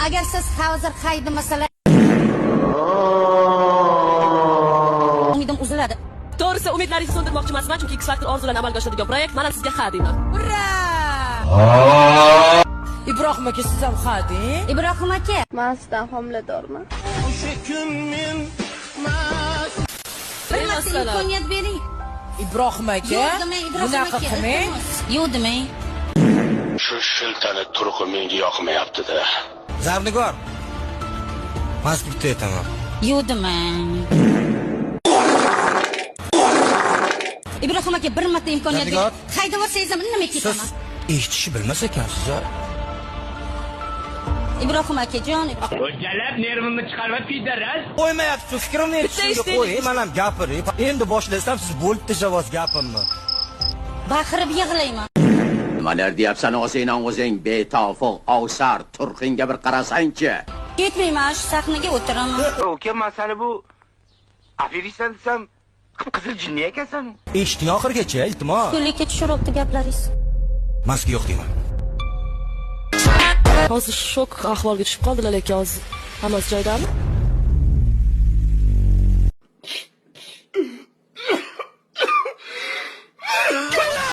Agar siz hozir qaydi masalan umidim uziladi. To'g'risi, umidlaringizni so'ndirmoqchi emasman, chunki X-Factor orzularni amalga oshiradigan proyekt. Mana sizga ha deyman. Ura! Ibrohim aka, siz ham ha deng. Ibrohim aka, Men sizdan homiladorman. bir marta imkoniyat bering. Ibrohim aka, bunaqa qilmang. Yo'q demang. Shu shiltani turqi menga yoqmayapti-da. Zarnigor. Pastga bitta aytaman. Yo'q demang. Ibrohim aka, bir marta imkoniyat bering. Qayda bo'lsangiz ham indamay Siz ketaman. eshitishni bilmas ekansiz. Ibrohim akajon, O'shalab nervimni chiqarib kiydiras. Qo'ymayapsiz, fikrimni aytishimga qo'y. Men ham gapiray. Endi boshlasam siz bo'lib tashavos gapimni. baqirib yig'layman. Nimalar deyapsan o'zing betofiq ovsar turqinga bir qarasangchi. Ketmayman, shu sahnaga o'tiraman. Uka, masala bu aferistdan desam, qizil jinni ekansan. Eshiting oxirigacha, iltimos. Kunlikka tushiryapti gaplaringiz. Maska yo'q deyman. Hozir shok ahvolga tushib qoldilar lekin hozir hammasi joyidami?